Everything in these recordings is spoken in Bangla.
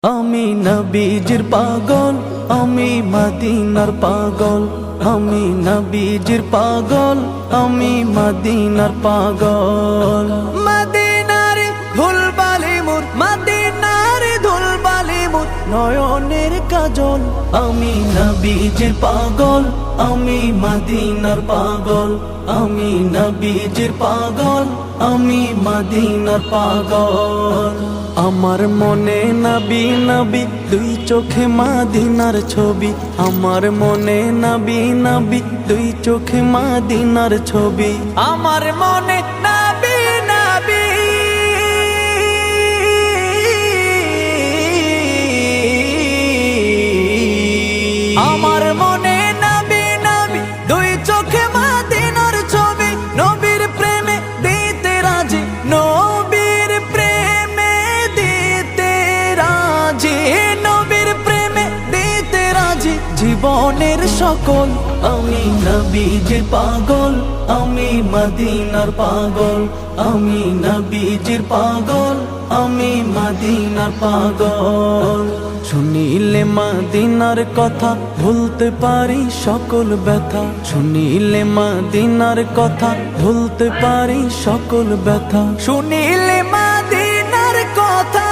আমি নবীজির পাগল, আমি মদিনার পাগল। আমি নবীজির পাগল, আমি মদিনার পাগল। মদিনার ধুলবালি মোর, মদিনার ধুলবালি মোর নয়নের কাজল। আমি নবীজির পাগল, আমি মদিনার পাগল। আমি নবীজির পাগল, আমি মদিনার পাগল। আমার মনে নবী নবী, দুই চোখে মদিনার ছবি। আমার মনে নবী নবী, দুই চোখে মদিনার ছবি। আমার মনে নবী নবী, আমার মনে নবী নবী, দুই চোখে মদিনার ছবি। নবীর প্রেমে দিতে রাজি, নবীর প্রেমে দিতে রাজি, নবীর প্রেমে দিতে রাজি জীবনের সকল। আমি নবীজির পাগল, আমি মদিনার পাগল। আমি নবীজির পাগল, আমি মদিনার পাগল। শুনিলে মদিনার কথা ভুলতে পারি সকল ব্যথা। শুনিলে মদিনার কথা ভুলতে পারি সকল ব্যথা। শুনিলে মদিনার কথা,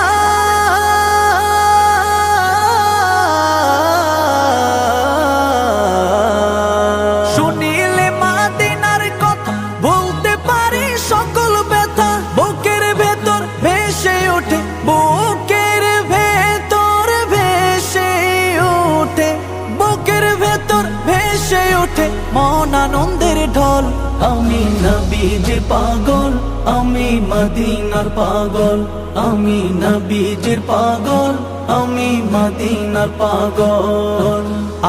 শুনিলে মদিনার কথা ভুলতে পারি সকল ব্যথা। বুকের ভেতর ভেসে ওঠে, বুকের ভেতর ভেসে ওঠে, বুকের ভেতর ভেসে ওঠে মন আনন্দের ঢল। আমি নবীজির পাগল, আমি মদিনার পাগল। আমি নবীজির পাগল, আমি মদিনার পাগল।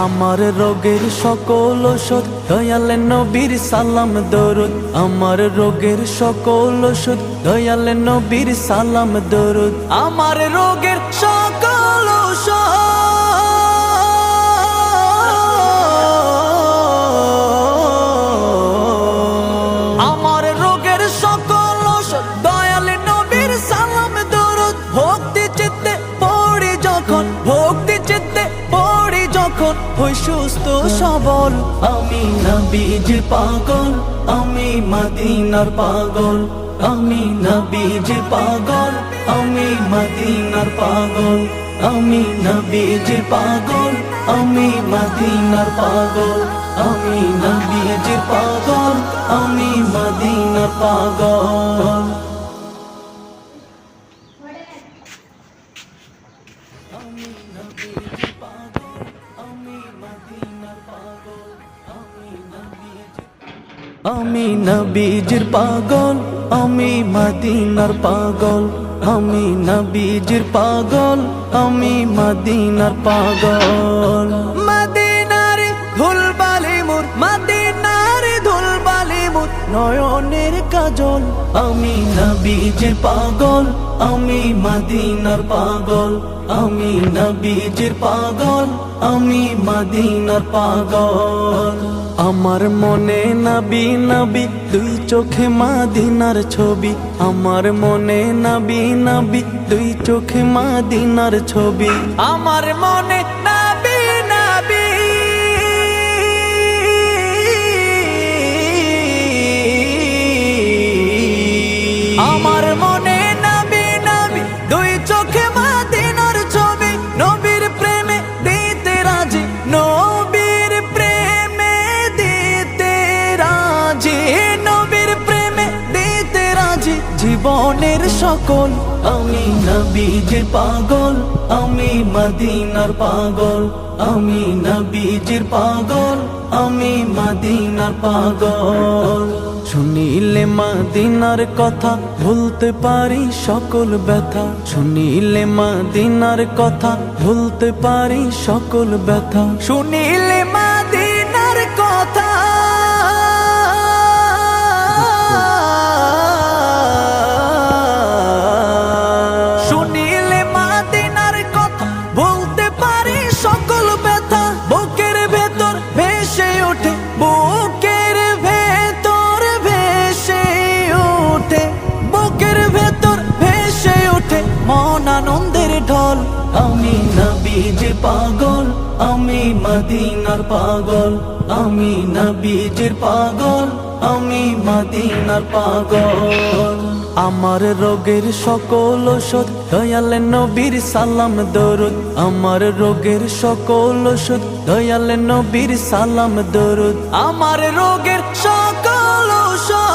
আমার রোগের সকল ওষুধ দয়াল নবীর সালাম দরুদ। আমার রোগের সকল ওষুধ দয়াল নবীর সালাম দরুদ। আমার রোগের সকল ওষুধ, আমার রোগের সকল ওষুধ দয়াল নবীর সালাম দরুদ। ভক্তি চিত্তে পড়ি যখন, ভক্তি চিত্তে পড়ি যখন হই সুস্থ সবল। আমি নবীজির পাগল, আমি মদিনার পাগল। আমি নবীজির পাগল, আমি মদিনার পাগল। আমি নবীজির পাগল, আমি মদিনার পাগল। আমি নবীজির পাগল, আমি মদিনার পাগল। আমি নবীজির পাগল, আমি মদিনার পাগল। আমি নবীজির পাগল, আমি মদিনার পাগল। আমি নবীজির পাগল, আমি মদিনার পাগল। মদিনার ধুলবালি মোর, মদিনার ধুলবালি মোর নয়নের কাজল। আমি নবীজির পাগল, আমি মদিনার পাগল। আমি নবীজির পাগল, আমি মদিনার পাগল। আমার মনে নবী নবী, দুই চোখে মদিনার ছবি। আমার মনে নবী নবী, দুই চোখে মদিনার ছবি। আমার মনে নবী নবী, আমার মনে নবী নবী, দুই চোখে মদিনার ছবি। নবীর প্রেমে দিতে রাজি, নবীর প্রেমে দিতে রাজি, নবীর প্রেমে দিতে রাজি জীবনের সকল। আমি নবীজির পাগল, আমি মদিনার পাগল। আমি নবীজির পাগল, আমি মদিনার পাগল। শুনিলে মদিনার কথা ভুলতে পারি সকল ব্যথা। শুনিলে মদিনার কথা ভুলতে পারি সকল ব্যথা। শুনিলে মদিনার কথা, শুনিলে মদিনার কথা ভুলতে পারি সকল ব্যথা। বুকের ভেতর ভেসে ওঠে, বুকের ভেতর ভেসে ওঠে, বুকের ভেতর ভেসে ওঠে মন আনন্দের ঢল। পাগল, আমি মদিনার পাগল, আমি নবীজির পাগল, আমি মদিনার পাগল। আমার রোগের সকল ওষুধ দয়াল নবীর সালাম দরুদ, আমার রোগের সকল ওষুধ দয়াল নবীর সালাম দরুদ, আমার রোগের সকল ওষুধ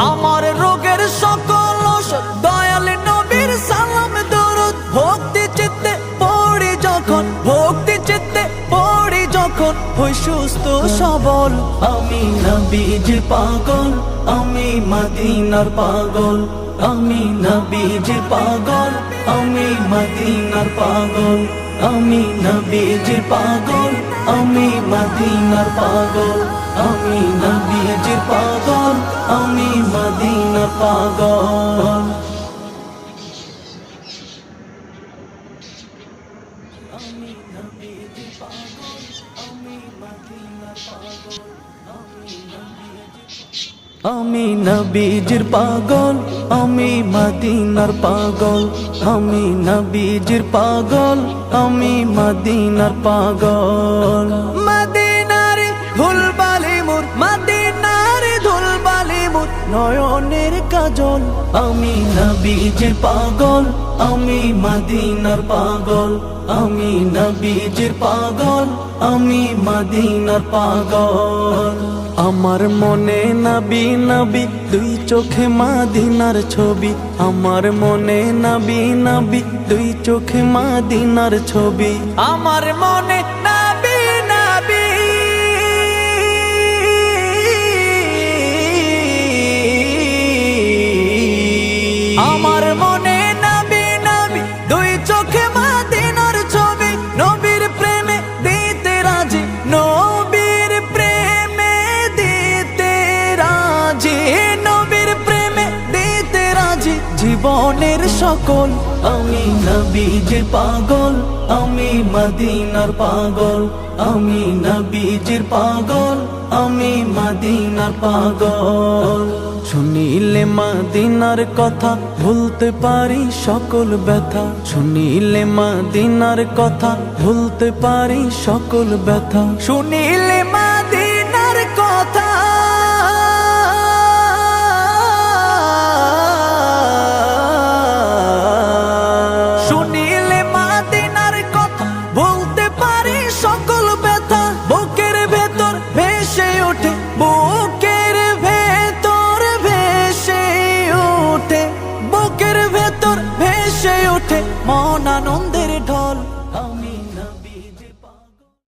আমার রোগের সকল ওষুধ দয়াল নবীর সালাম দরুদ। ভক্তি চিত্তে পড়ি যখন, ভক্তি চিত্তে পড়ি যখন হই সুস্থ সবল, আমি নবীজির পাগল, আমি মদিনার পাগল, আমি নবীজির পাগল, আমি মদিনার পাগল, আমি নবীজির পাগল, আমি মদিনার পাগল, আমি নবীজির পাগল, আমি মদিনার পাগল। আমি নবীজির পাগল, আমি মদিনার পাগল, আমি নবীজির পাগল, আমি মদিনার পাগল, আমি নবীজির পাগল, আমি মদিনার পাগল। মদিনার ধুলবালি মোর, মদিনার ধুলবালি মোর নয়নের কাজল, আমি নবীজির পাগল, আমি মদিনার পাগল, আমি নবীজির পাগল, আমি মদিনার পাগল। আমার মনে নবী নবী দুই চোখে মদিনার ছবি, আমার মনে নবী নবী দুই চোখে মদিনার ছবি, আমার মনে নবী নবী আমার মনে নবী নবী দুই চোখে মদিনার ছবি, নবীর প্রেমে দিতে রাজি, নবীর প্রেমে দিতে রাজি, নবীর প্রেমে দিতে রাজি জীবনের সকল, আমি নবীজির পাগল, আমি মদিনার পাগল, আমি নবীজির পাগল, আমি মদিনার পাগল। শুনিলে মদিনার কথা ভুলতে পারি সকল ব্যথা, শুনিলে মদিনার কথা ভুলতে পারি সকল ব্যথা, শুনিলে মদিনার কথা শুনিলে মদিনার কথা ভুলতে পারি সকল ব্যথা, বুকের ভেতর ভেসে ওঠে, বুকের ভেতর ভেসে ওঠে, বুকের ভেতর ভেসে ওঠে মন আনন্দের ঢল।